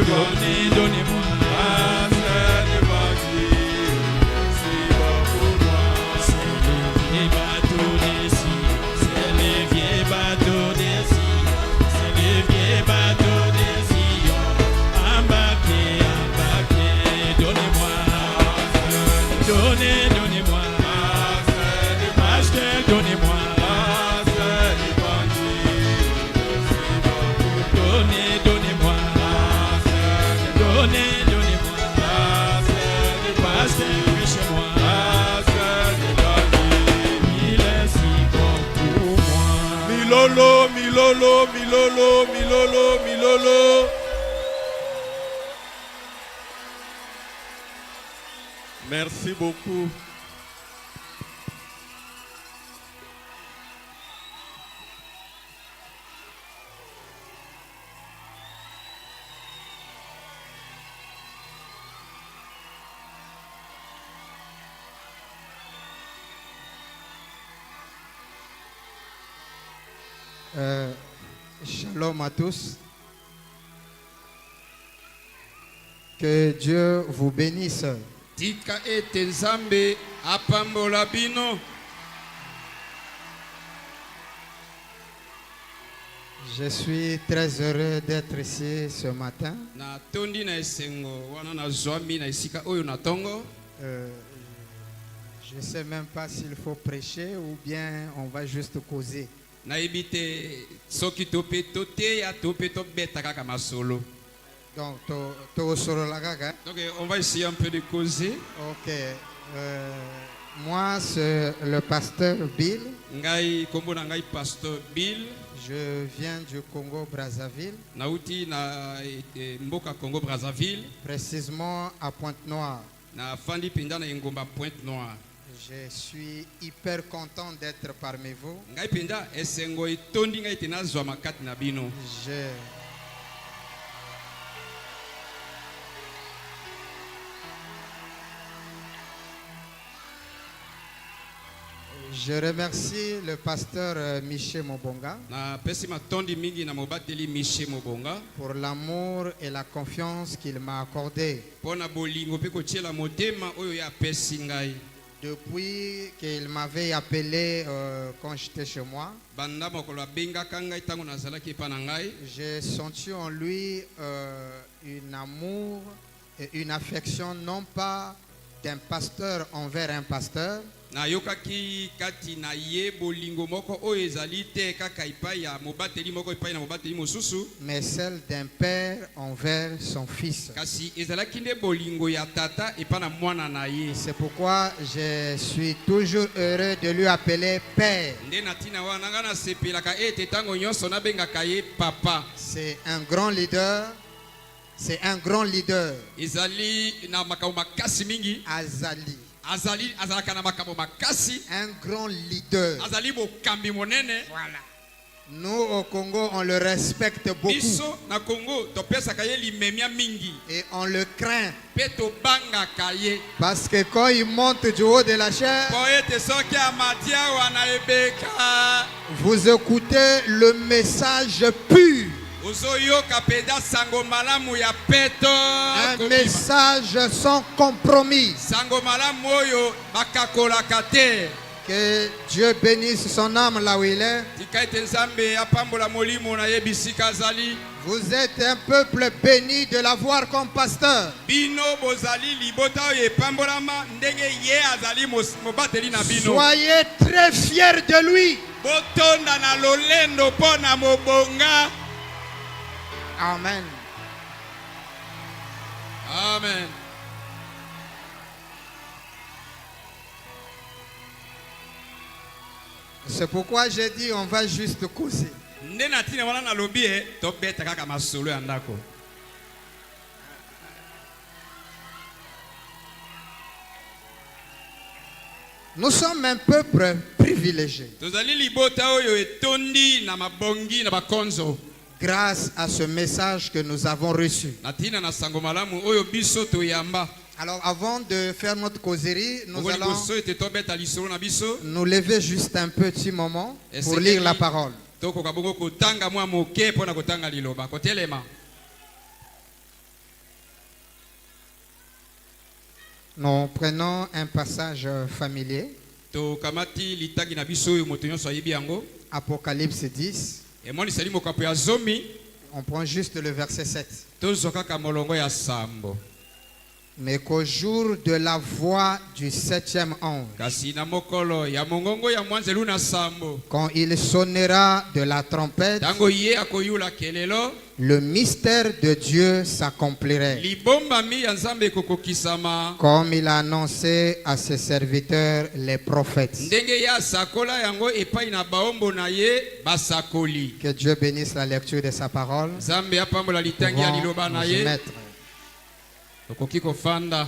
donnez-moi. Milolo. Merci beaucoup. Shalom à tous. Que Dieu vous bénisse. Tika ete Nzambe apambola bino. Je suis très heureux d'être ici ce matin. Na tondi na esengo wana na zwami na esika oyo na tongo. Je ne sais même pas s'il faut prêcher ou bien on va juste causer. Na ebite soki tope tote ya tope to beta kaka masolo. Donc, on va essayer un peu de causer. Ok. Moi, c'est le pasteur Bill. Ngai kombo na ngai pasteur Bill. Je viens du Congo-Brazzaville. Nauti na mboka Congo-Brazzaville. Précisément à Pointe-Noire. Na fandi pinda na ngomba Pointe-Noire. Je suis hyper content d'être parmi vous. Ngai pinda esengo itondi ngai tena zwa makati na bino. Je remercie le pasteur Michel Mobonga pour l'amour et la confiance qu'il m'a accordé. Depuis qu'il m'avait appelé quand j'étais chez moi, j'ai senti en lui un amour et une affection non pas d'un pasteur envers un pasteur, mais celle d'un père envers son fils. C'est pourquoi je suis toujours heureux de lui appeler père. C'est un grand leader. C'est un grand leader. Azali. Un grand leader. Voilà. Nous au Congo, on le respecte beaucoup. Et on le craint. Parce que quand il monte du haut de la chair, vous écoutez le message pur. Un message sans compromis. Que Dieu bénisse son âme là où il est. Vous êtes un peuple béni de l'avoir comme pasteur. Soyez très fiers de lui. Amen. Amen. C'est pourquoi j'ai dit on va juste causer. Nous sommes un peuple privilégié. Grâce à ce message que nous avons reçu. Alors avant de faire notre causerie, nous allons nous lever juste un petit moment pour lire la parole. Nous prenons un passage familier, tokamati litangi na biso oyo moto nyonso ayebi yango. Apocalypse 10. Emoniseli mokapo ya zomi. On prend juste le verset 7. Tozwa kaka molongo ya sambo. Mais qu'au jour de la voix du septième ange, Kasi na mokolo ya mongongo ya mwanzelu na sambo. quand il sonnera de la trompette, Tango ye akoyula kelelo. le mystère de Dieu s'accomplirait, Libombami ya Nzambe kokokisama. comme il a annoncé à ses serviteurs les prophètes. Ndenge ya sakola yango epai na baombo na ye basakoli. Que Dieu bénisse la lecture de sa parole. Nzambe apambola litangi ya Pouvons liloba na nous y ye. mettre. Tokoki kofanda.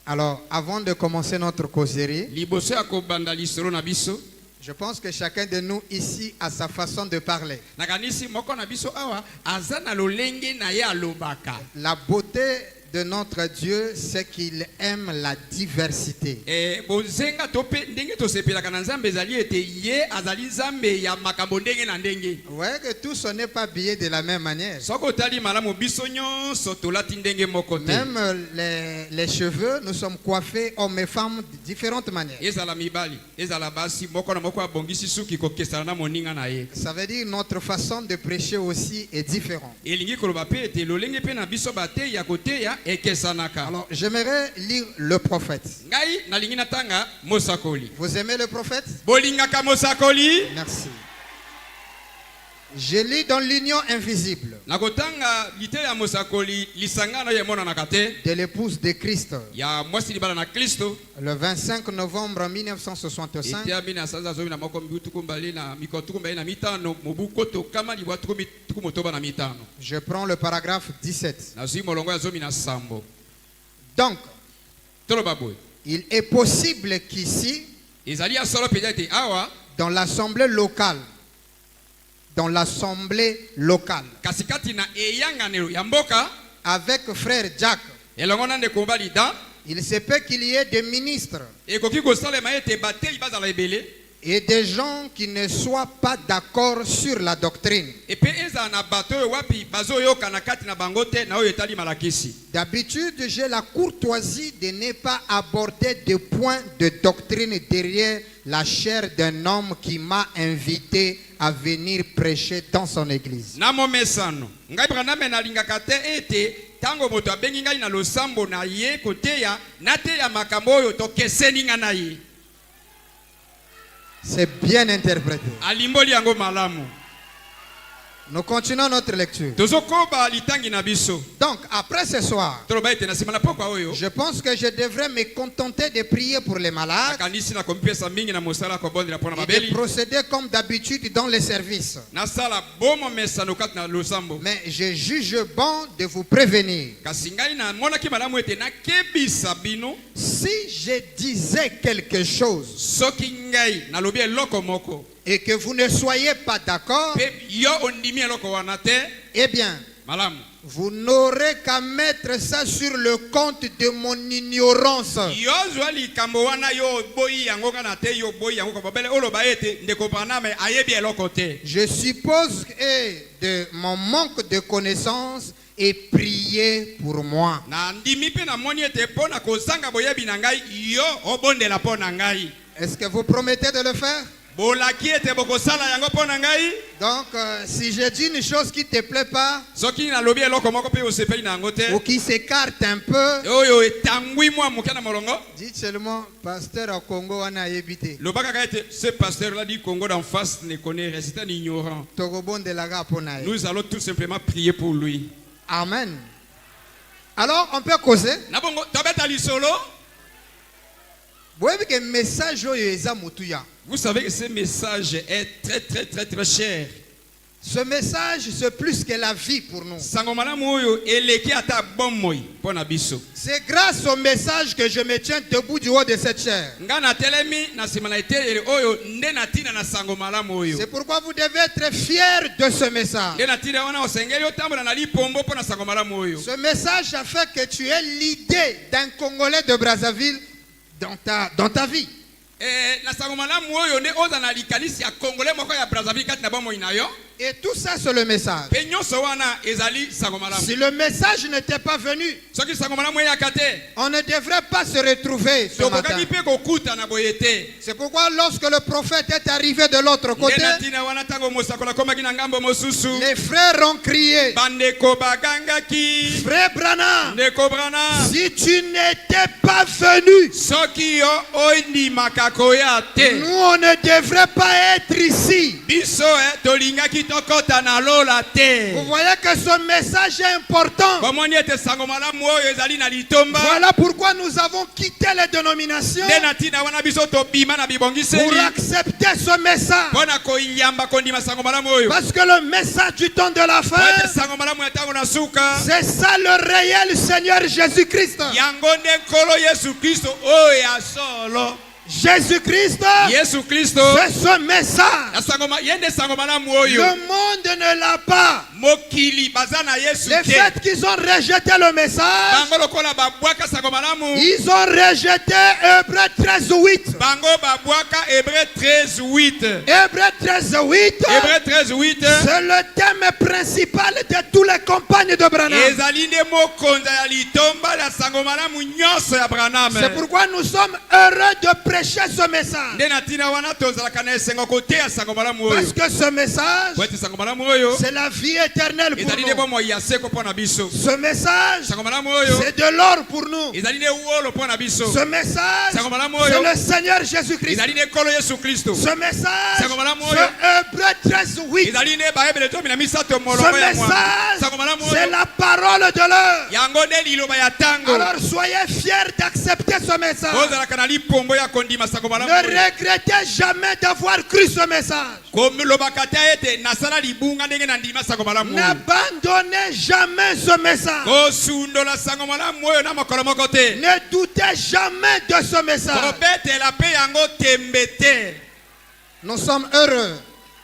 Alors, avant de commencer notre causerie, Liboso ya kobanda lisolo na biso. je pense que chacun de nous ici a sa façon de parler. Nakanisi moko na biso awa aza na lolenge na ye alobaka. La beauté de notre Dieu, c'est qu'il aime la diversité. Bozenga tope ndenge tosepelaka na Nzambe ezali ete ye azali Nzambe ya makambo ndenge na ndenge. Vous voyez que tous on n'est pas habillés de la même manière. Soko otali malamu biso nyonso tolati ndenge moko te. Même les cheveux, nous sommes coiffés, hommes et femmes, de différentes manières. Ezala mibali, ezala basi moko na moko abongisi suki kokesana na moninga na ye. Ça veut dire notre façon de prêcher aussi est différente. Elingi koloba pe ete lolenge pe na biso bate ya kote ya ekesanaka. Alors, j'aimerais lire le prophète. Ngai nalingi natanga mosakoli. Vous aimez le prophète? Bolingaka mosakoli? Merci. Je lis dans l'union invisible Nakotanga lite ya mosakoli lisanga na ye mona nakate. de l'épouse de Christ, Ya mwasi libala na Kristo. le 25 novembre 1965. Etia bina sanza zomi na moko mbiutu kumbali na mikotu kumbali na mitano mobuko to kama libwa tuku motoba na mitano. Je prends le paragraphe 17. Na zui molongo ya zomi na sambo. Donc, Toloba boy. il est possible qu'ici, Ezali ya solo peut-être awa dans l'assemblée kasikati na eyanganelo ya mboka avec frère Jack, elongo na ndeko mbali da il se peut qu'il y ait des ministres ekoki kosalema ete bateli bazala ebele et des gens qui ne soient pas d'accord sur la doctrine. epe ezala na bato oyo wapi bazoyoka na kati na bango te na oyo etali malakisi. D'habitude, j'ai la courtoisie de ne pas aborder de points de doctrine derrière la chair d'un homme qui m'a invité à venir prêcher dans son église. Na momesano ngai braname nalingaka te ete tango moto abengi ngai na losambo na ye koteya nateya makambo oyo tokeseni nga na ye. C'est bien interprété. Alimboli yango malamu. Nous continuons notre lecture. Tozokoba litangi na biso. Donc, après ce soir, Toloba ete na sima na pokwa oyo. je pense que je devrais me contenter de prier pour les malades Kanisi na kompesa mingi na mosala ko bondela pona et de mabeli. procéder comme d'habitude dans les services. Na sala bomo mesano kat na losambo. Mais je juge bon de vous prévenir. Kasi ngai na monaki malamu ete na kebisa bino Si je disais quelque chose soki ngai na lobi eloko moko. et que vous ne soyez pas d'accord, Pe yo ondimi eloko wana te. eh bien, Malamu. vous n'aurez qu'à mettre ça sur le compte de mon ignorance. Yo zwa likambo wana yo boyi yango kana te yo boyi yango ko babele oloba ete ndeko paname ayebi eloko te. Je suppose que de mon manque de connaissance et priez pour moi. Na ndimi pe na moni ete pona kozanga boyebi na ngai yo obondela pona ngai. Est-ce que vous promettez de le faire? Bolaki ete bokosala yango pona ngai. Donc, si je dis une chose qui ne te plaît pas Soki na lobi eloko moko pe osepeli na yango te. ou qui s'écarte un peu, Oyo etangwi mwa moke na molongo. dites seulement, pasteur au Congo, on a évité. Lobaka ka ete ce pasteur là du Congo d'en face ne connaît rien, c'est un ignorant. Togobon de la Gaponaï. Nous allons tout simplement prier pour lui. Amen. Alors, on peut causer. Na bongo tabeta lisolo. Vous voyez que le message est mutuya. Vous savez que ce message est très cher. Ce message, c'est plus que la vie pour nous. C'est grâce au message que je me tiens debout du haut de cette chair. C'est pourquoi vous devez être fiers de ce message. Ce message a fait que tu aies l'idée d'un Congolais de Brazzaville dans ta vie. Et tout ça, c'est le message. Pe nyonso wana ezali sango malamu. Si le message n'était pas venu, Soki sango malamu eyaka te, on ne devrait pas se retrouver ce matin. tokokaki mpe kokutana boye te. C'est pourquoi lorsque le prophète est arrivé de l'autre côté, Nde na ntina wana ntango mosakoli akomaki na ngambo mosusu, les frères ont crié, bandeko bagangaki, Frère Branham, ndeko Branham, si tu n'étais pas venu, soki yo ondimaka koya te, nous on ne devrait pas être ici. biso tolingaki tokota na lola te. Vous voyez que ce message est important. Bomoni ete sango malamu oyo ezali na litomba. Voilà pourquoi nous avons quitté les dénominations Nde na ntina wana biso tobima na pour bibongiseli accepter ce message. mpona koyamba kondima sango malamu oyo. Parce que le message du temps de la Po fin, ete sango malamu ya ntango na suka, c'est ça le réel Seigneur Jésus-Christ. yango nde nkolo Yesu Kristo oyo ya solo. Jésus-Christ, Yesu Kristo c'est ce message. ye nde sango malamu oyo. Le monde ne l'a pas. Mokili baza na Yesu Le te. fait qu'ils ont rejeté le message, Bango lokola babwaka sango malamu, ils ont rejeté Hébreux 13:8. bango babwaka Hébreu 13:8. Hébreux 13:8, Hébreu 13:8 c'est le thème principal de tous les compagnes de Branham. ezali nde mokonza ya litomba ya sango malamu nyonso ya Branham. C'est pourquoi nous sommes heureux de prêcher ce message. Nde na ntina wana tozalaka na esengo koteya sango malamu oyo. Parce que ce message, Po ete sango malamu oyo c'est la vie éternelle pour ezali nde nous. bomoi ya seko mpo na biso. Ce message, Sango malamu oyo c'est de l'or pour nous. ezali nde wolo mpo na biso. Ce message, Sango malamu c'est oyo le Seigneur Jésus-Christ. ezali nde nkolo Yesu Kristo. Ce message, Sango malamu oyo c'est Hébreux 13:8. ezali nde baebele 13 Ce molongo ya mwana. Sango message, malamu c'est oyo la parole de l'heure. yango nde liloba ya ntango. Alors soyez fiers d'accepter ce message. ozalaka na lipombo ya kondima sango malamu Ne oyo. regrettez jamais d'avoir cru ce message. kolobaka te ete nasala libunga ndenge na ndima sango malamu oyo. N'abandonnez jamais ce message. kosundola sango malamu oyo na mokolo moko te. Ne doutez jamais de ce message. kobetela mpe yango tembe te. Nous sommes heureux.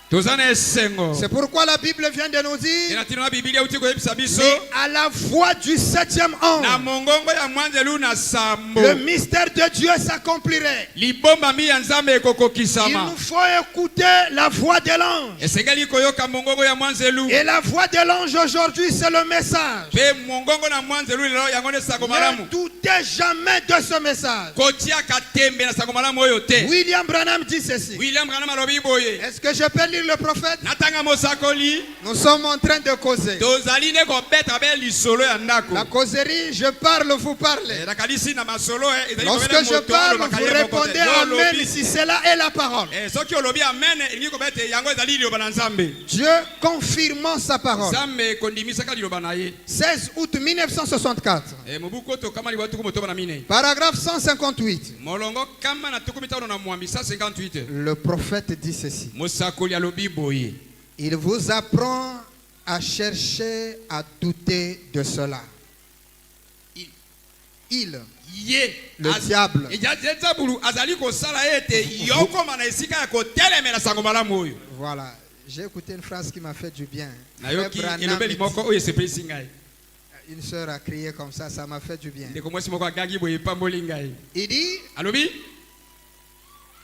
toza na esengo. C'est pourquoi la Bible vient de nous dire, ena ntina na bibilia euti koyebisa biso mais à la voix du 7e na ange, mongongo ya mwanzelu na sambo le mystère de Dieu s'accomplirait. libombami ya nzambe Il ekokokisama. nous faut écouter la voix de l'ange. esengeli koyoka mongongo ya mwanzelu Et la voix de l'ange aujourd'hui, c'est le message. mpe mongongo na mwanzelu lelo yango nde sango Ne malamu. doutez jamais de ce message. kotiaka tembe na sango malamu oyo te. William Branham dit ceci. William Branham alobi boye Est-ce que je peux lire le prophète? natanga mosakoli Nous sommes en train de causer. tozali nde kobeta be lisolo ya ndako. La causerie, je parle, vous parlez. nakalisi na masolo ezali Lorsque kobela je moto parle, alobaka vous ye moko te. répondez Yo Amen olobi. si cela est la parole. soki olobi amen elingi kobeta yango ezali liloba na nzambe. Dieu confirmant sa parole. nzambe kondimisaka liloba na ye. 16 août 1964. mobu koto kama liwa tuku motoba na mine. Paragraphe 158. molongo kama na tuku mitano na mwambi 158. Le prophète dit ceci. mosakoli alobi boye. Il vous apprend à chercher à douter de cela. Il, ye le diable. ezabulu azali kosala ete yokoma na esika ya kotelemela sango malamu oyo. Voilà. J'ai écouté une phrase qui m'a fait du bien. nayoki Frère Branham, elobeli moko oyo esepelisi ngai. une sœur a crié comme ça m'a fait du bien. ndeko mwasi moko agangi boye epamboli ngai. Il dit, alobi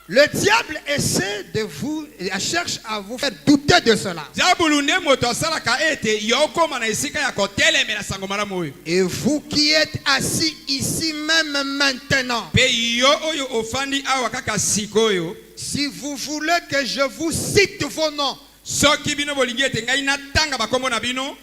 le diable essaie de vous, cherche à vous faire douter de cela. diabulu nde moto asalaka ete yokoma na esika ya kotelemela sango malamu oyo. Et vous qui êtes assis ici même maintenant, mpe yo oyo ofandi awa kaka sikoyo, si vous voulez que je vous cite vos noms, soki bino bolingi ete ngai natanga bakombo na bino,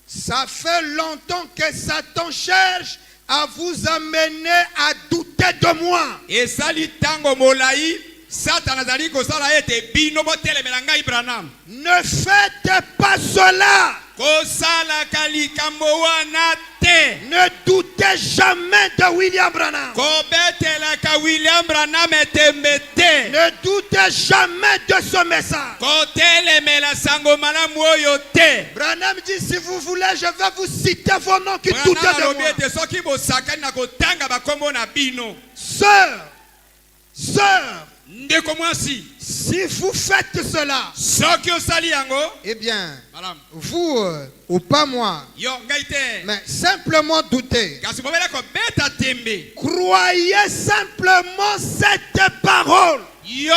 ça fait longtemps que Satan cherche à vous amener à douter de moi. esali ntango molai satana azali kosala ete bino botelemela ngai Branham. Ne faites pas cela. kosalaka likambo wana te. Ne doutez jamais de William Branham. kobetelaka William Branham etembe te. Ne doutez jamais de ce message. kotelemela sango malamu oyo te. Branham dit, si vous voulez, je vais vous citer vos noms qui doutent Branham de alobi moi. ete soki bosakani na kotanga bakombo na bino. Sœur, ndeko mwasi, si vous faites cela, soki osali yango, eh bien, malamu vous ou pas moi, yo ngai te. mais simplement doutez. kasi bobela kobeta tembe. Croyez simplement cette parole. yo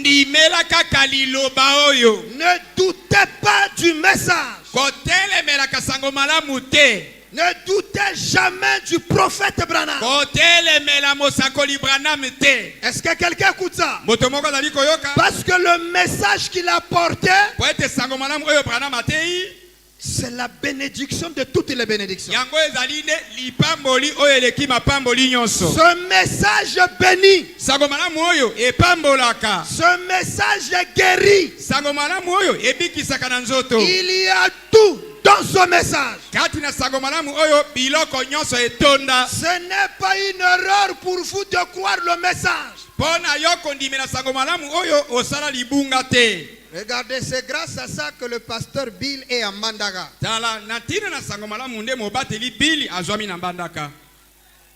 ndimela kaka liloba oyo. Ne doutez pas du message. Kotelemela kasango malamu te. Ne doutez jamais du prophète Branham. Kotelemela mosakoli Branham te. Est-ce que quelqu'un écoute ça? Moto moko azali koyoka. Parce que le message qu'il a porté, Po ete sango malamu oyo Branham atei. c'est la bénédiction de toutes les bénédictions. Yango ezali ne lipamboli oyo eleki mapamboli nyonso. Ce message bénit. Sango malamu oyo epambolaka. Ce message guérit. Sango malamu oyo ebikisaka na nzoto. Il y a tout dans ce message. Kati na sango malamu oyo biloko nyonso etonda. Ce n'est pas une erreur pour vous de croire le message. Pona yo kondimela sango malamu oyo osala libunga te. Regardez, c'est grâce à ça que le pasteur Bill est à Mbandaka. Tala natina na sango malamu nde mobateli Bili azwami na Mbandaka.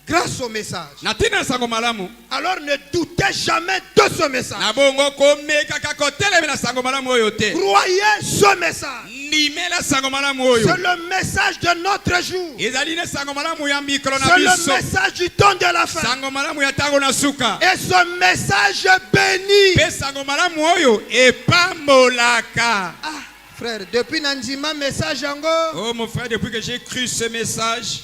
Grâce au message. Natina na sango malamu. Alors ne doutez jamais de ce message. Na bongo komeka kaka kotelemela sango malamu oyo te. Croyez ce message. Ndimela sango malamu oyo. C'est le message de notre jour. Ezali ne sango malamu ya mikro na C'est le biso. message du temps de la fin. Sango malamu ya tango na suka. Et ce message bénit. Pe sango malamu oyo epambolaka. Ah, frère, depuis Nanjima, message yango. Oh mon frère, depuis que j'ai cru ce message,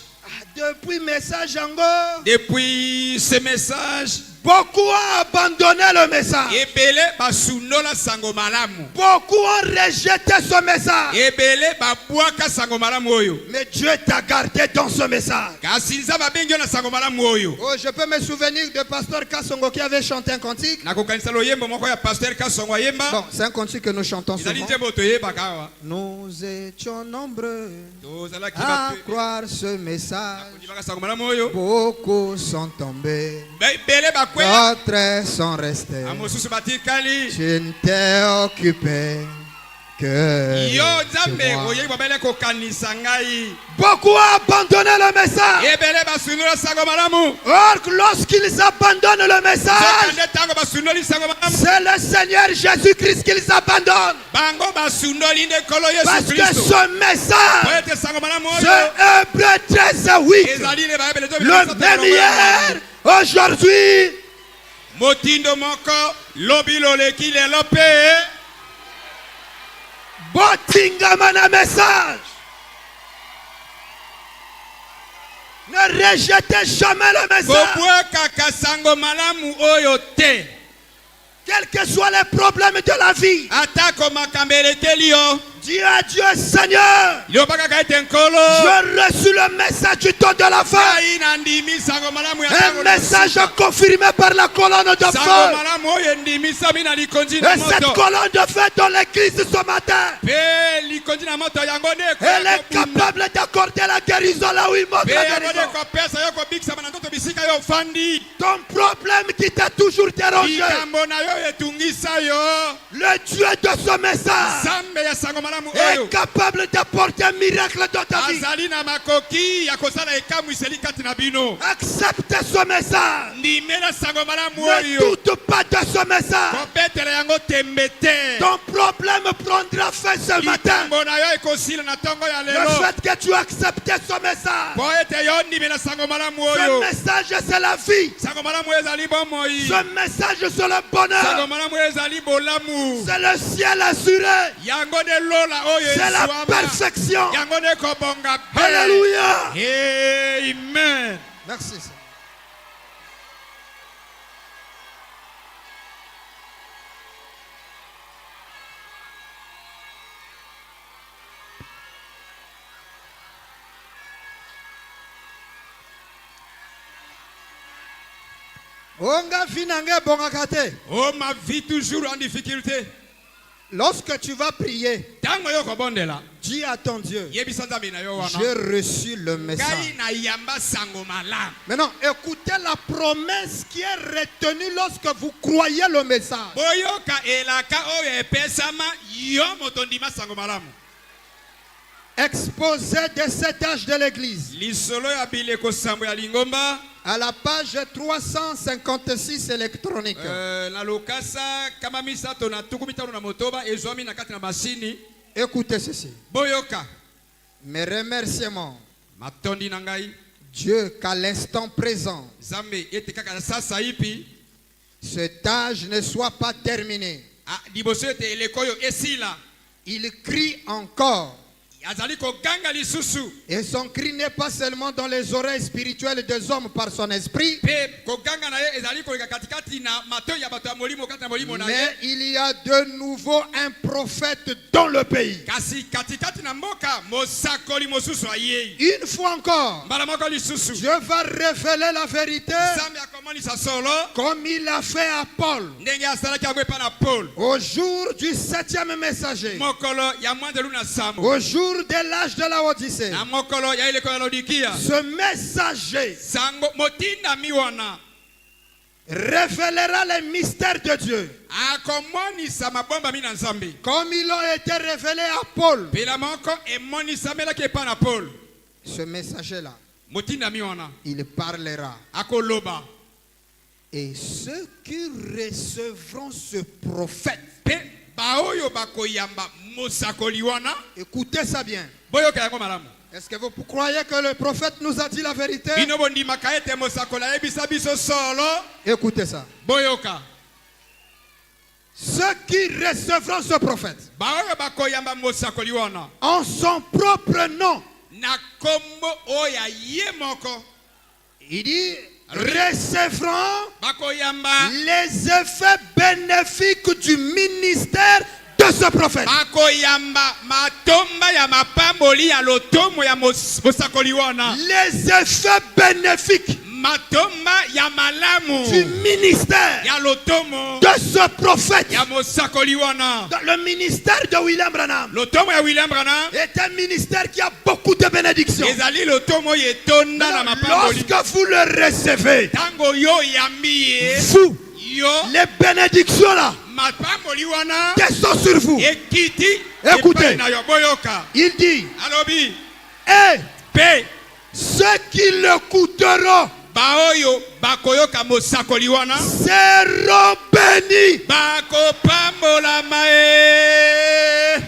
Depuis message yango. depuis ce message, Beaucoup ont abandonné le message. ebele basunola sango malamu. Beaucoup ont rejeté ce message. Ebele babwaka sango malamu oyo. Mais Dieu t'a gardé dans ce message. Kasi nzaba bengi na sango malamu oyo. Oh, je peux me souvenir de pasteur Kassongo qui avait chanté un cantique. Nakokanisa loyembo moko ya pasteur Kasongo ayemba. Bon, c'est un cantique que nous chantons Ezali souvent. nzembo toyebaka awa. Nous étions nombreux Tozalaki à batu. croire ce message. Kondimaka sango malamu oyo. Beaucoup sont tombés, Ebele bakwea. d'autres sont restés. Amosusu batikali. Tu ne t'es occupé que Yo de nzambe moi. oyebi babele kokanisa ngai. Beaucoup ont abandonné le message. Ebele basunola sango malamu. Or, lorsqu'ils abandonnent le message, Sokande tango basunoli sango malamu. c'est le Seigneur Jésus-Christ qu'ils abandonnent. Bango basunoli nde kolo Parce Yesu que Kristo. ce message, Poete sango malamu c'est oyo. Hébreu 13:8. Ezali ne bayebele to Le même hier, aujourd'hui, motindo moko lobi loleki lelo pe. botingama na message. Ne rejetez jamais le message. Kobwekaka sango malamu oyo te. Quels que soient les problèmes de la vie, Atako makambo eleteli yo. dis à Dieu, Seigneur, Liloba kaka ete nkolo. j'ai reçu le message du temps de la fin. Ngai nandimi sango malamu ya Un tango na message suka. confirmé par la colonne de Sango feu. malamu oyo endimisami na likonzi Et na cette moto. colonne de feu dans l'église ce matin, Pe likonzi na moto yango nde elle est capable d'accorder la guérison là où il manque Pe la yango nde guérison. kopesa yo kobikisama na nzoto bisika yo ofandi. Ton problème qui t'a toujours dérangé, Likambo na yo etungisa yo. le Dieu de ce message Zambe ya sango malamu est oyo. capable d'apporter un miracle dans ta vie. Azali na makoki ya kosala ekamwiseli kati na bino. Accepte ce message. Ndimela sango malamu Ne oyo. doute pas de ce message. Kobetela yango tembe te. Ton problème prendra fin ce matin. Likambo na yo ekosila na ntongo ya Le lelo. fait que tu acceptes ce message, Po ete yo ndimela sango malamu ce oyo. message c'est la vie. Sango malamu oyo ezali bomoi. Ce message c'est le Sango bonheur. malamu oyo ezali bolamu. C'est le ciel assuré. Yango nde lola oyo C'est la ezwama. perfection. Yango nde kobonga pe. Alléluia. Amen. Merci. Seigneur. Onga finange bongakate. Oh, ma vie toujours en difficulté. Lorsque tu vas prier, Tango yo kobondela. dis à ton Dieu, Yebisa nzambe na yo wana. j'ai reçu le Ngai message. na yamba sango malamu. Maintenant, écoutez la promesse qui est retenue lorsque vous croyez le message. Boyoka elaka oyo epesama yo moto ndima sango malamu. Exposé de cet âge de l'église. Lisolo ya bileko sambo ya lingomba. À la page 356 électronique. Na lokasa kama misato na tuku mitano na motoba ezwami na kati na masini. Écoutez ceci. Boyoka. Mes remerciements. Matondi na ngai. Dieu qu'à l'instant présent, Zambe ete kaka sasa ipi. cet âge ne soit pas terminé. liboso ete eleko oyo esila. Il crie encore. Azali koganga lisusu. Et son cri n'est pas seulement dans les oreilles spirituelles des hommes par son esprit, Pe koganga na ye ezali koleka katikati na matoi ya bato ya molimo kati na molimo na ye. mais il y a de nouveau un prophète dans le pays. Kasi katikati na mboka mosakoli mosusu ayei. Une fois encore, Mbala moko lisusu. Dieu va révéler la vérité Nzambe akomonisa solo comme il a fait à Paul. ndenge asalaki yango epai na Paul. Au jour du 7e messager, Mokolo ya mwandelu na sambo. au jour de l'âge de la Odyssée, Na mokolo ya ileko ya Laodikia. ce messager Sango motinda miwana. révélera les mystères de Dieu Akomonisa mabomba mina nzambe. comme ils ont été révélés à Paul. Pela moko emonisamelaki epai na Paul. Ce messager-là, Motinda miwana. il parlera. Akoloba. Et ceux qui recevront ce prophète, Pe baoyo bakoyamba mosakoli wana. écoutez ça bien. Boyoka yango malamu. Est-ce que vous croyez que le prophète nous a dit la vérité? Bino bondimaka ete mosakoli ayebisa biso solo. Écoutez ça. Boyoka. Ceux qui recevront ce prophète Baoyo bakoyamba mosakoli wana. en son propre nom, Na kombo oya ye moko. il dit, recevront Bakoyamba. les effets bénéfiques du ministère de ce prophète. Bakoyamba matomba ya mapamboli ya lotomo ya mosakoli wana. Les effets bénéfiques Matomba ya malamu du ministère ya lotomo de ce prophète. ya mosakoli wana. Le ministère de William Branham Lotomo ya William Branham est un ministère qui a beaucoup de bénédictions. ezali lotomo yetonda na mapamboli. Lorsque vous le recevez, Tango yo yambi ye vous, yo les bénédictions là, mapamboli wana qui sont sur vous, ekiti Écoutez. epai na yo boyoka. il dit, Alobi et pe ceux qui l'écouteront baoyo bakoyoka mosakoli wana seront bénis. bakopambolama ye.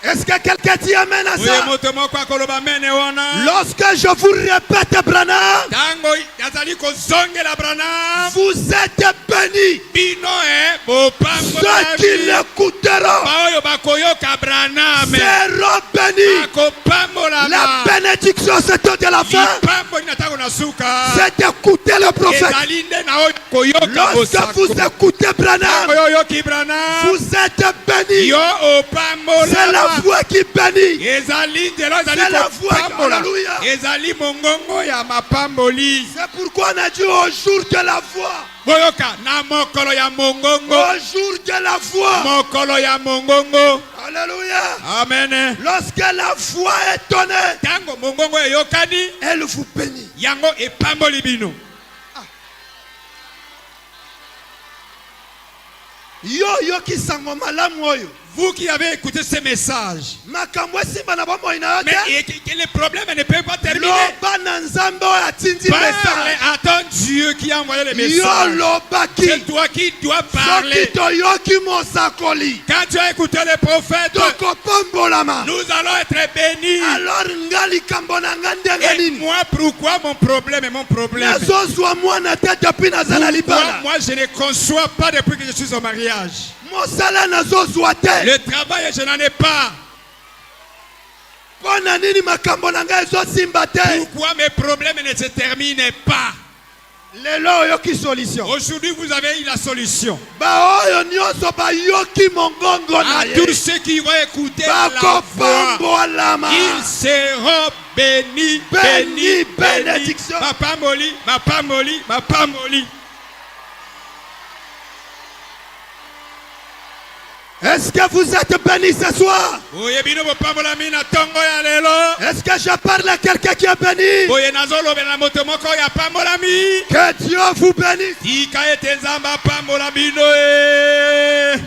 Est-ce que quelqu'un dit amen à Oyo ça? moto moko akoloba mene wana. Lorsque je vous répète, Branham, Tango yazali kozongela Branham. vous êtes bénis. Bino Ceux qui bopambola l'écouteront baoyo bakoyoka Branham seront bénis. bakopambolama. La bénédiction, c'est de la fin. Lipamboli na tango na suka. C'est d'écouter le prophète. Ezali nde na oyo koyoka Lorsque vous mosako. écoutez Branham, Tango yo yoki Branham. vous êtes bénis. Yo C'est la opambolama. voix qui bénit. Ezali nzela ezali C'est la voix. kopambola. Alléluia. Ezali mongongo ya mapamboli. C'est pourquoi on a dit au jour de la voix. Boyoka na mokolo ya mongongo. Au jour de la voix. Mokolo ya mongongo. Alléluia. Amen. Lorsque la voix est donnée, Tango mongongo eyokani elle vous bénit. yango epamboli bino. Yo yo qui sango malamu oyo. Vous qui avez écouté ce message, Makambo simba na bomo ina mais yote. le problème ne peut pas terminer. Loba na nzambe oyo atindi Parle message. à ton Dieu qui a envoyé le Yo message. lobaki. C'est toi qui dois parler. Soki toyoki mosakoli. Quand tu as écouté le prophète, Tokopambolama. nous allons être bénis. Alors ngali kambo na nga ndenge Et nini? moi, pourquoi mon problème est mon problème? Nazozwa mwana te depuis nazala Pourquoi libala. moi je ne conçois pas depuis que je suis au mariage? Mosala nazozwa te. Le travail, je n'en ai pas. Pona nini makambo na nga ezosimba te? Pourquoi mes problèmes ne se terminent pas? Lelo oyoki solution. Aujourd'hui, vous avez eu la solution. Ba oyo nyonso bayoki mongongo na À ye. tous ceux qui vont écouter la voix, Bakopambolama. ils seront bénis, Bénis, bénis, bénédiction. bénis. Mapamboli, mapamboli, mapamboli. Est-ce que vous êtes bénis ce soir? Oyebino bopambolami na tongo ya lelo. Est-ce que je parle à quelqu'un qui est béni? Oye nazolobela moto moko ya pambolami. Que Dieu vous bénisse. Tika ete nzamba pambola bino e.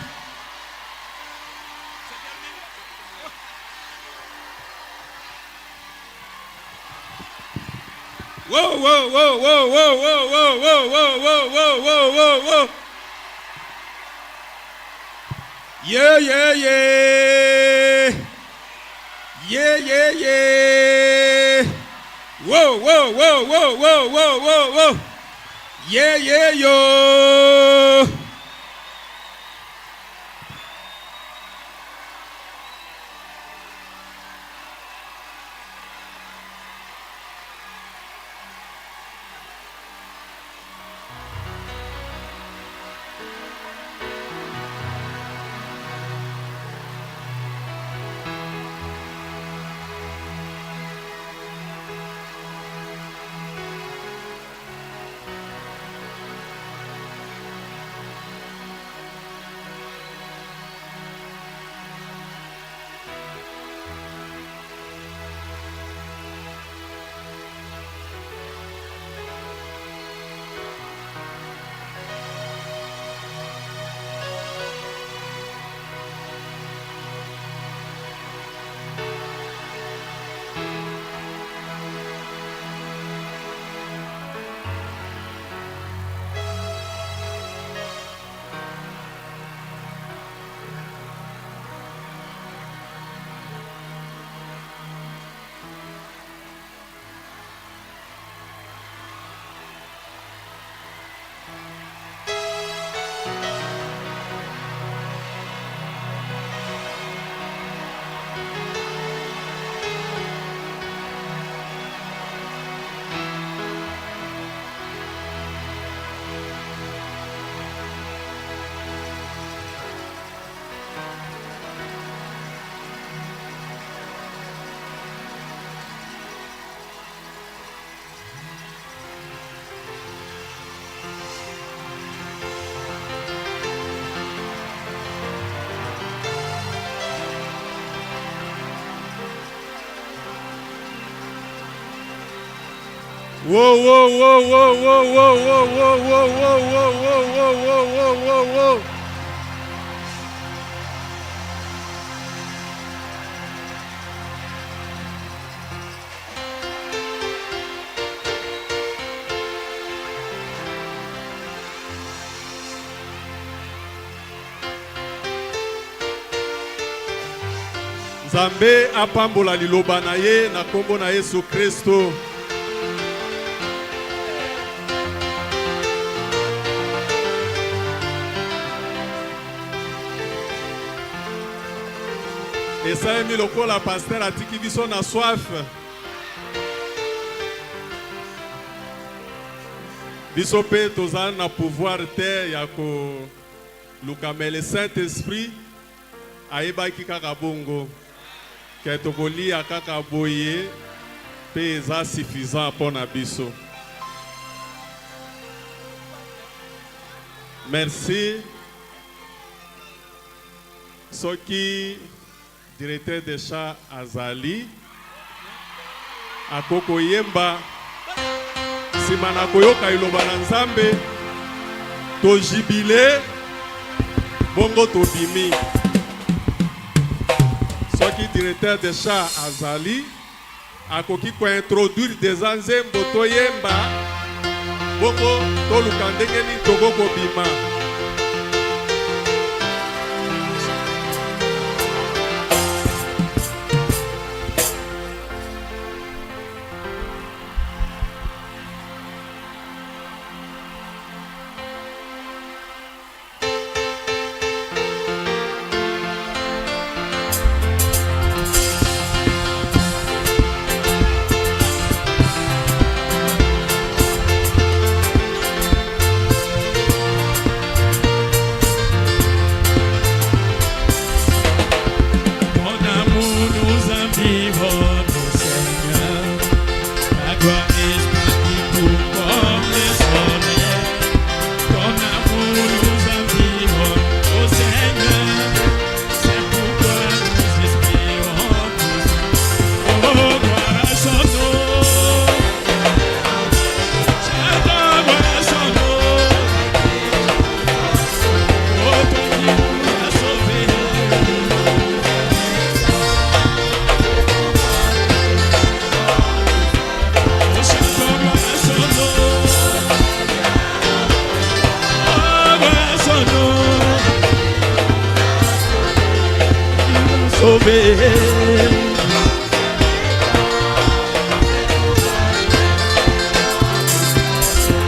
Whoa, whoa, whoa, whoa, whoa, whoa, whoa, whoa, whoa, whoa, whoa, whoa, whoa. Yeah, yeah, yeah. Yeah, yeah, yeah. Whoa, whoa, whoa, whoa, whoa, whoa, whoa, whoa. Yeah, yeah, yo. Whoa, whoa, whoa, whoa, whoa, whoa, whoa, whoa, whoa, whoa, whoa, whoa, whoa, whoa, whoa, whoa. Nzambe apambola liloba na ye na kombo na Yesu Kristo. Esaemi lokola pasteur atiki biso na soif. Biso pe tozana na pouvoir te ya ko lukamele Saint-Esprit ayebaki kaka bongo. Que tokolia kaka boye pe eza suffisant pona biso. Merci. Soki directeur de chats azali akoko yemba sima na koyoka iloba na Nzambe to jibile bongo to bimi. Soki directeur de chats azali akoki ko introduire des nzembo to yemba bongo to lukandenge ni togo ko bima.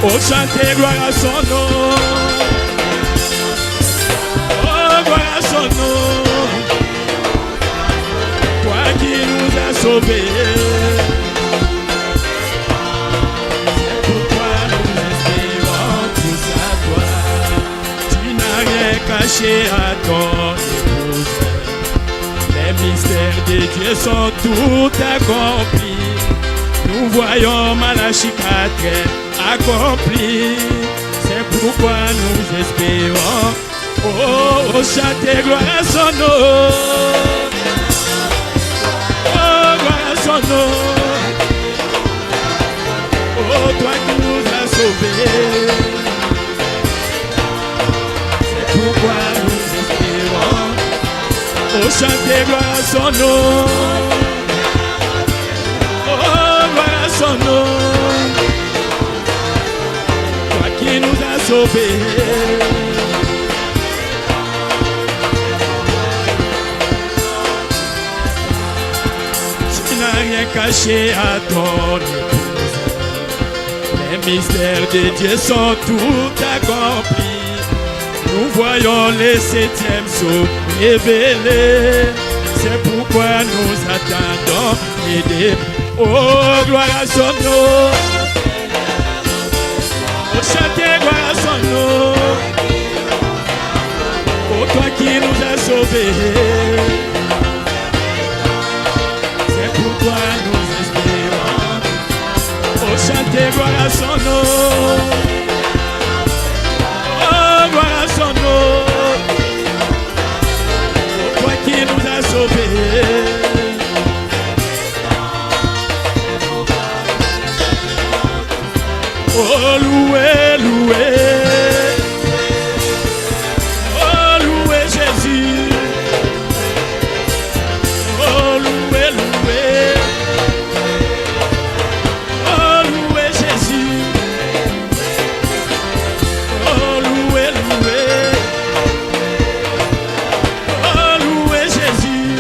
Oh, chantez gloire à son nom. Oh, gloire à son nom. Toi qui nous as sauvés. C'est pourquoi nous espérons tous à toi. Tu n'as rien caché à ton épouse. Les mystères de Dieu sont tout accomplis. Nous voyons Malachie 4 accompli. C'est pourquoi nous espérons. Oh, chantez gloire à son nom. Oh, gloire à son nom. Oh, toi qui nous as sauvés. C'est pourquoi nous espérons. Oh, chantez gloire à son nom. Oh, gloire à son nom. Toi qui nous as sauvés. Tu n'as rien caché à ton épouse. Les mystères de Dieu sont tout accomplis. Nous voyons les septièmes sceaux révélés. C'est pourquoi nous attendons et des... Oh, gloire à son nom. Oh, chantez gloire à son nom. Oh, toi qui nous as sauvés. C'est pourquoi nous espérons. Oh, chantez gloire à son nom. Oh, gloire à son nom. Oh, toi qui nous as sauvés. Oh, louez, louez. Oh, louez Jésus. Oh, louez, louez. Oh, louez Jésus. Oh, louez, louez. Oh, louez Jésus.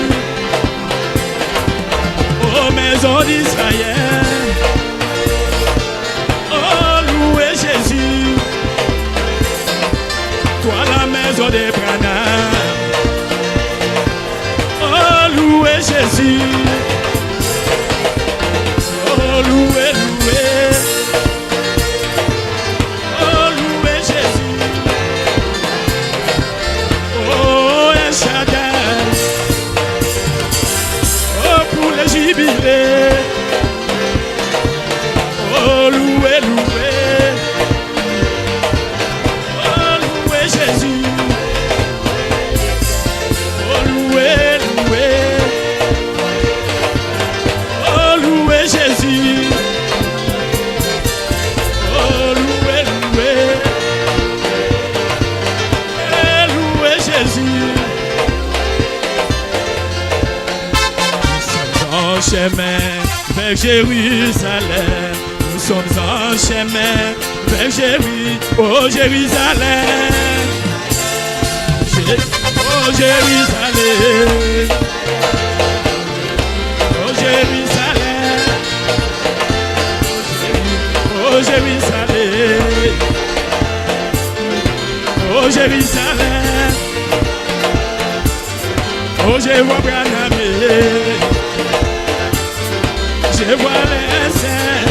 Oh, maison d'Israël. Toi la maison des Branham. Oh, louez Jésus. Oh, louez, louez. Oh, louez Jésus. Oh, El Shaddai. Oh, pour les jubilés. Oh, louez, louez. Jésus, oh louez, louez, oh louez Jésus, oh louez, louez, et louez Jésus. Nous sommes en chemin vers Jérusalem, nous sommes en chemin vers Jérusalem, oh Jérusalem. Oh Jérusalem, oh Jérusalem, oh Jérusalem, oh Jérusalem, oh je vois Branham, je vois les saints.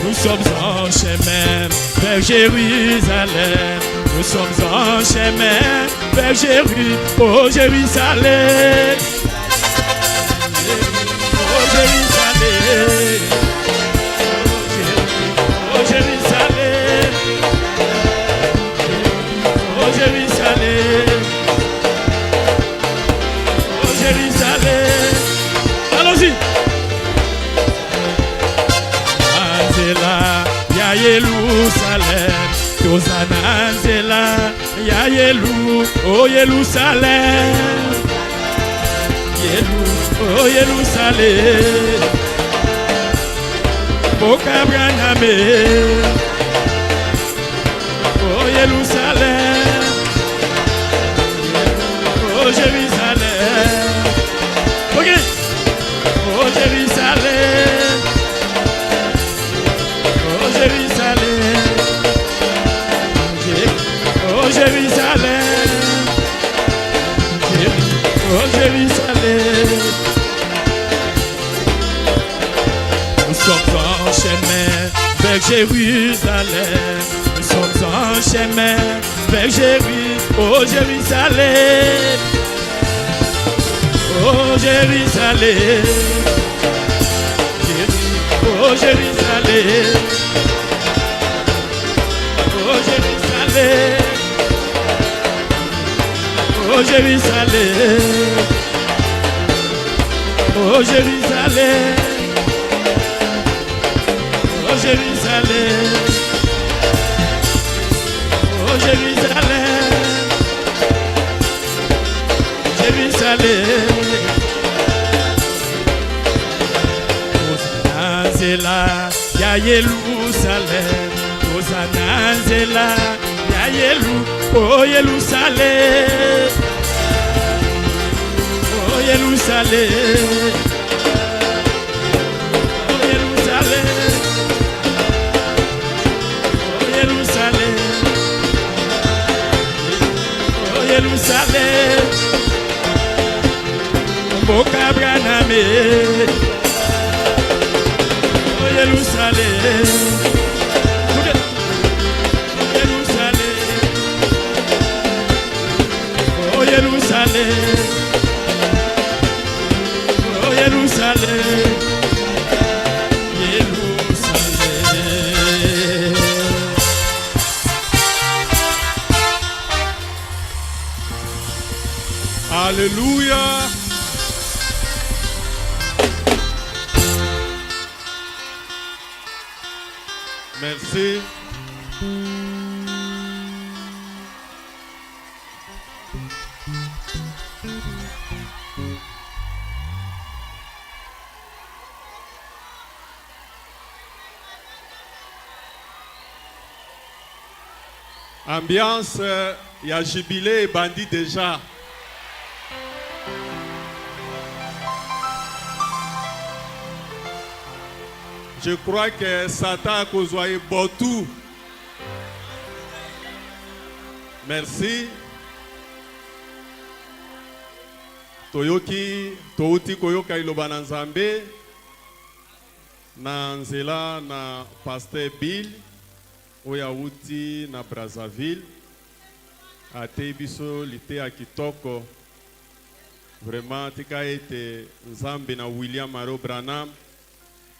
Nous sommes en chemin vers Jérusalem. Nous sommes en chemin vers Jérusalem. Oh Jérusalem. Oh Jérusalem. Oh Jérusalem. Oh Jérusalem. Oh Jérusalem. Allons-y. Anzela, ya Jérusalem. Tozananzela, ya Yelu, oh Jérusalem. Oh Jérusalem. Boca Branham. Oh Jérusalem. Oh Jérusalem. Ok. Oh Jérusalem. sommes en chemin vers Jérusalem. Nous sommes en chemin vers Jérusalem. Oh Jérusalem. Oh Jérusalem. Oh Jérusalem. Oh Jérusalem. Oh Jérusalem. Oh Jérusalem. Oh Jérusalem. Oh Jérusalem. Jérusalem. Hosanna zela ya Yerusalem. Hosanna zela ya Oh Yerusalem. Oh Yerusalem. Oh Yerusalem. Oh Yerusalem. Oh Yerusalem. Boca Braname. Oh Yerusalem. Oh Jerusalem, oh Jerusalem, Jerusalem. Alléluia. Merci. Ambiance, il y a jubilé et bandit déjà. Je crois que Satan a causé beaucoup. Merci. Toyoki, touti koyoka iloba na Nzambe, na nzela na Pasteur Bill. Oya uti na Brazzaville ate biso lite ya kitoko vraiment tika ete Nzambe na William Maro Branham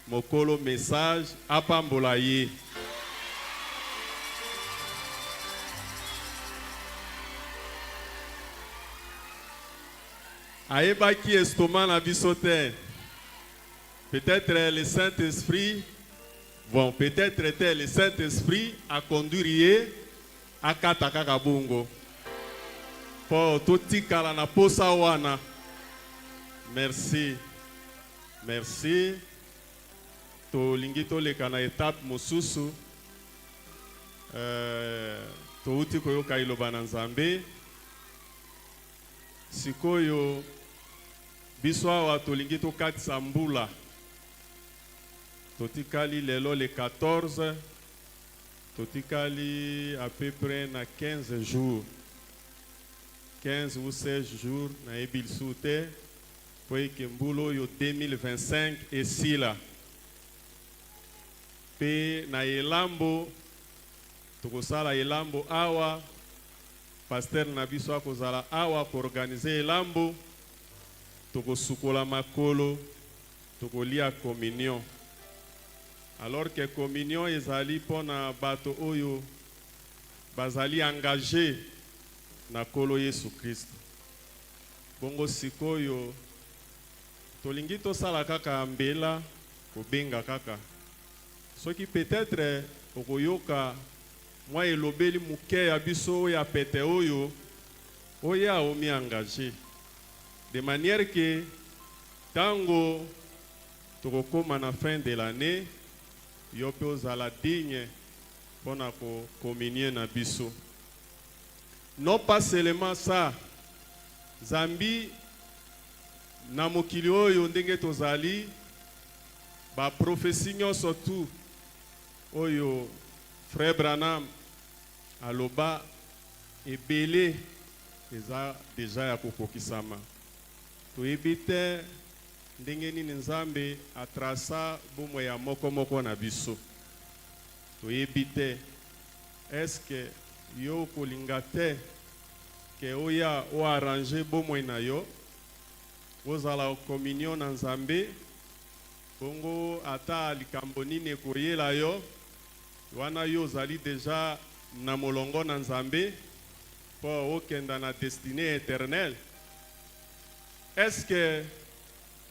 mokolo message apambola ye ayebaki estomac na biso te. Peut-être le Saint-Esprit. Bon, peut-être était le Saint-Esprit à conduire à Katakaka Bongo. Pour tout tikala na posa wana. Merci. Merci. To lingito le kana étape mosusu. To uti koyo kailoba na Nzambe. Sikoyo biswa wa to lingito katisa mbula. Totikali lelo le 14, Totikali à peu près na 15 jours. 15 ou 16 jours na ebil soute pour que mbulo yo 2025 et si là. Pe na elambo tokosala elambo awa pasteur na biso akozala awa pour organiser elambo tokosukola makolo tokolia communion. Alors que communion ezali pona bato oyo bazali engagé na kolo Yesu Christ. Bongo sikoyo tolingi tosala kaka mbela kobenga kaka. Soki peut-être okoyoka mwa elobeli muke ya biso ya pete oyo oya omi engagé. De manière que tango tokokoma na fin de l'année yope ozala digne pona ko communier na biso. Non pas seulement ça, Zambi na mokili oyo ndenge tozali ba prophétie nyonso tout oyo frère Branham aloba ebele eza déjà ya kokokisama. Toyebi te ndenge nini nzambe atrasa bomoi ya moko na biso toyebi te. Eske yo kolinga te ke oya oarrange bomoi na yo ozala communion na nzambe bongo ata likambo nini ekoyela yo wana yo ozali deja na molongo na nzambe po okenda na destinée éternelle. Eske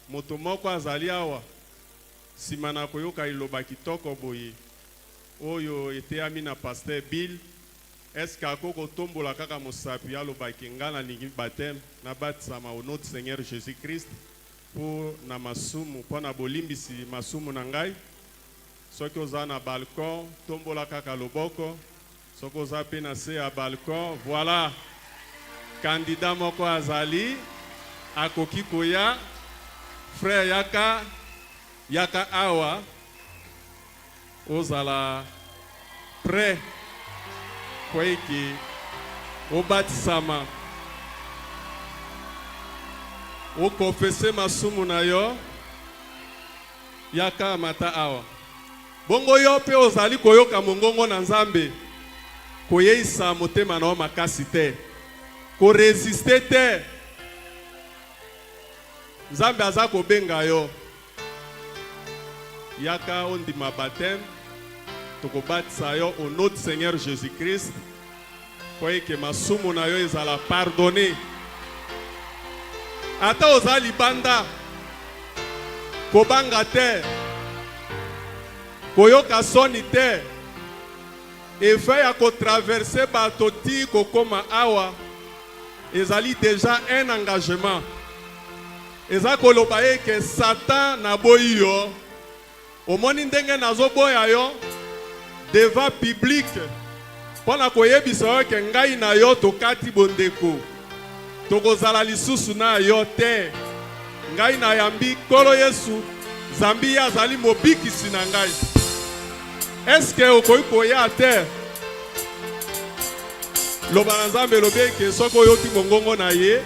moto moko azali awa nsima na koyoka liloba kitoko boye oyo eteyami na Pasteur Bill, eske akoko tombola kaka mosapi alobaki nga nalingi baptême nabatisama au nom du Seigneur Jésus-Christ po na masumu po na bolimbisi masumu na ngai? Soki oza na balcon tombola kaka loboko, soki oza pe na se ya balcon, voilà candidat moko azali akoki koya. Frère yaka awa ozala prêt kwa eki obatisama okofese masumu na yo yaka mata awa. Bongo yo pe ozali koyoka mongongo na nzambe koyeisa motema na yo makasi te, koresiste te. Nzambe aza kobenga yo yaka ondima baptême tokobatisa yo au nom du Seigneur Jésus-Christ kwa eke masumu na yo ezala pardonné. Ata oza libanda kobanga te, koyoka soni te, efe ya kotraverse bato ti kokoma awa ezali déjà un engagement. Eza koloba eke Satan na boyi yo omoni ndenge nazoboya yo devant public pona koyebisa yo ke ngai na yo tokati bondeko tokozala lisusu na yo te. Ngai na yambi Nkolo Yesu Zambi azali mobikisi na ngai. Eske okoki koya te? Loba na Nzambe lobi eke soki oyoki mongongo na ye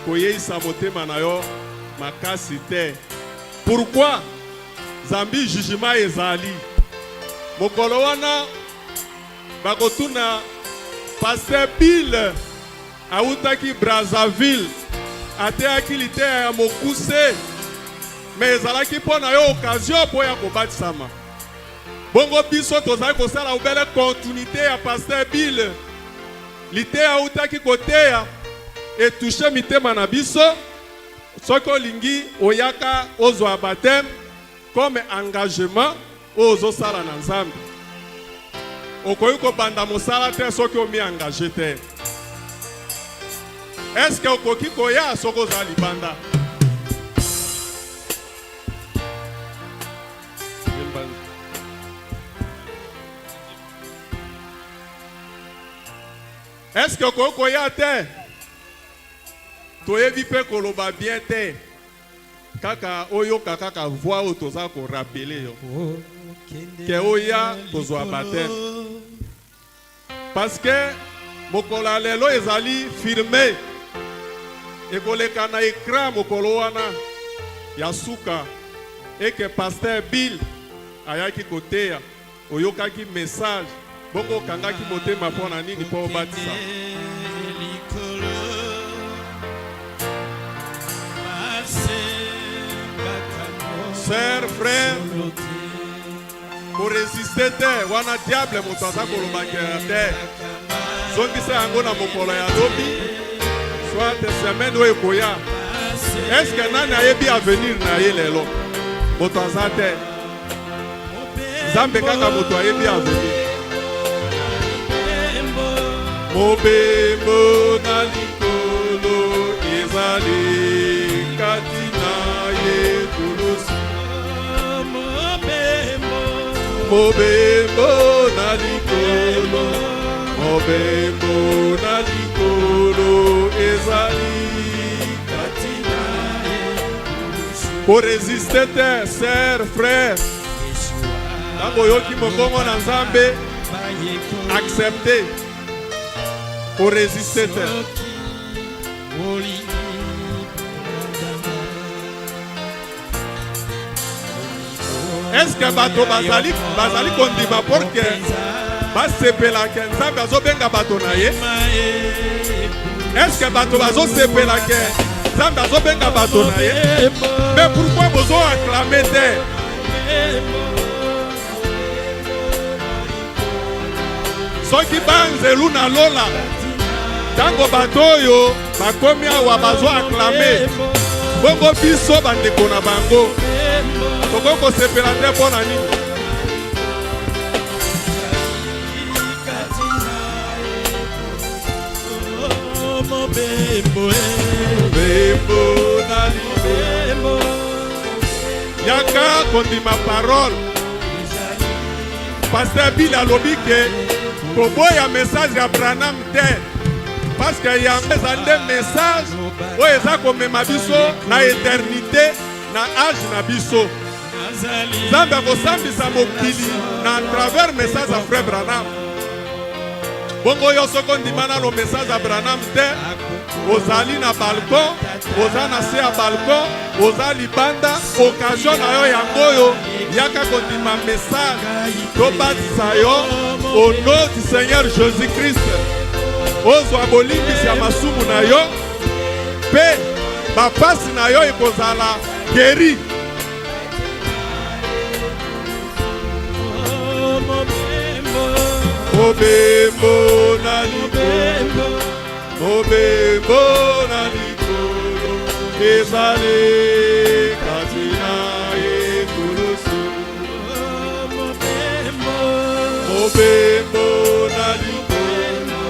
koyeisa motema na yo makasi te. Pourquoi? Zambi jugement ezali. Mokolo wana bakotuna Pasteur Bill autaki Brazzaville ateyaki liteya ya mokuse me ezalaki mpo na yo occasion mpo ya kobatisama. Bongo biso tozali kosala obele continuité ya Pasteur Bill. Liteya autaki koteya etouche mitema na biso. Soki olingi oyaka ozwa baptême comme engagement ozosala na Nzambe. Okoki kobanda mosala te soki omi engagé te. Eske okoki koya soki oza libanda? Eske okoki koya te? Toyebi pe koloba bien te. Kaka oyoka kaka voix oyo toza ko rappeler yo. Ke oya kozwa baptême. Parce que mokolo lelo ezali firmé. Ekoleka na écran mokolo wana ya suka eke Pasteur Bill ayaki koteya oyokaki message bongo kangaki motema mpona nini mpo obatisa. Sœur, frère, pour résister te, wana diable moto aza kolobaki te. Zongisa yango na mokolo ya lobi, soit semaine oyo ekoya. Est-ce que nani ayebi avenir na ye lelo? Moto aza te. Nzambe kaka moto ayebi avenir. Mobembo na likolo ezali kati na ye kolosi. Mobembo na likolo, mobembo na likolo ezali katina ye. Pour résister te, sœur, frère, tango yoki mokongo na Nzambe, accepter. Pour résister te. Est-ce que bato bazali kondima pour que basepela ke Nzambe azobenga bato na ye? Est-ce que bato bazosepela ke Nzambe azobenga bato na ye? Mais pourquoi bozo acclamer te? Soki banzelu na lola tango bato oyo bakomi awa bazo acclamer bongo biso bandeko na bango tokoko sepela te mpona nini? Yaka kondima parole Pasteur Bill alobi ke koboya message ya Branham te parce que yango ezali nde message oyo eza komema biso na éternité na age na biso. Nzambe akosambisa mokili na travers message ya Frère Branham. Bongo yo soko ondima nano message ya Branham te ozali na balcon, oza na se ya balcon, oza libanda, occasion na yo yango oyo yaka kondima message tobatisa yo au nom du Seigneur Jésus-Christ. Ozwa bolimbisi ya masumu na yo pe bapasi na yo ekozala guéri. Mobembo na likolo, mobembo na likolo, ezale katina ekulusu. Mobembo na likolo,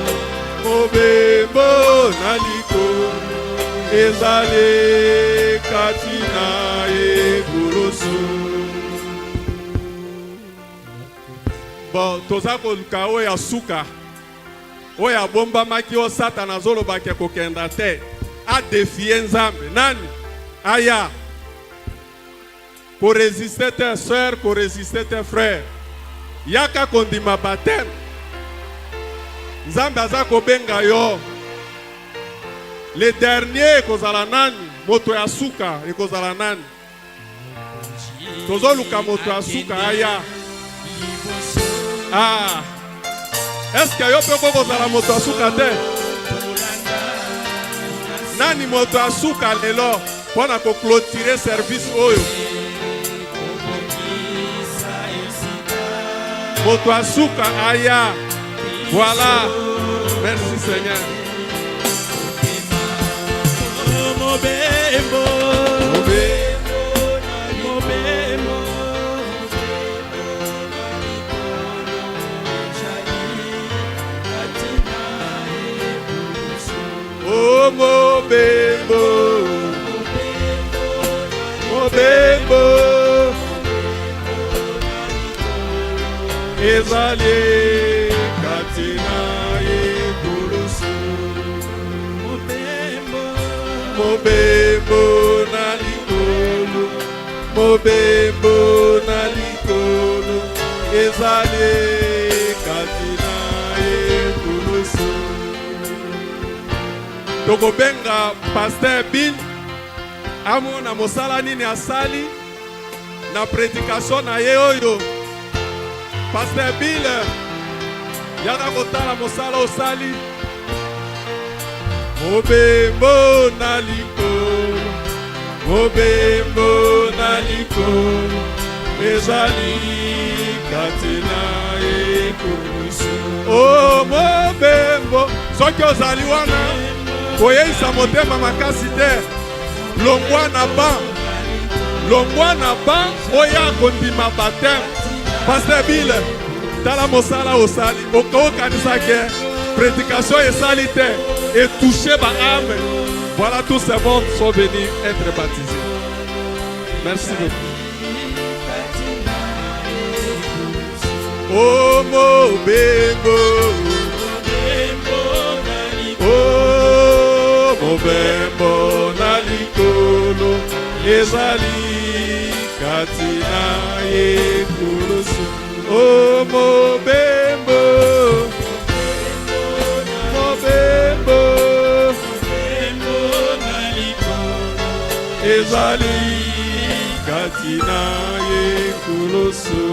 mobembo na likolo, ezale katina ekulusu. Bon, toza koluka oyo ya suka oyo abombamaki o Satana azolobaki kokenda te adefie Nzambe nani aya koresiste te sœur, koresiste te frère, yaka kondima baptême. Nzambe aza kobenga yo le dernier ekozala nani? Moto ya suka ekozala nani? Tozoluka moto ya suka aya. Ah, est-ce que yo pe kozala moto ya suka te? Nani moto ya suka lelo pona ko clôturer service oyo? Moto ya suka aya. Voilà. Merci Seigneur. Mobembo, mobembo, mobembo. Oh mobembo, mobembo, ezali katina ekulusu. Mobembo na likolo, mobembo na likolo, ezali katina ekulusu. Tokobenga Pasteur Bill amona mosala nini asali na prédication na ye oyo. Pasteur Bill yaka kotala mosala osali. Mobembo na likolo, mobembo na likolo, ezali katina ekulusu. Oh mobembo, soki ozali wana koyeisa motema makasi te, longwa na ba oya kondima baptême. Pasteur Bill tala mosala osali okokanisa ke prédication esali te et toucher ba âme. Voilà, tous ces mondes sont venus être baptisés. Merci beaucoup. Oh mobembo, oh mobembo na likolo, ezali katina ekulusu. Oh mobembo, mobembo, ezali katina ekulusu. kulusu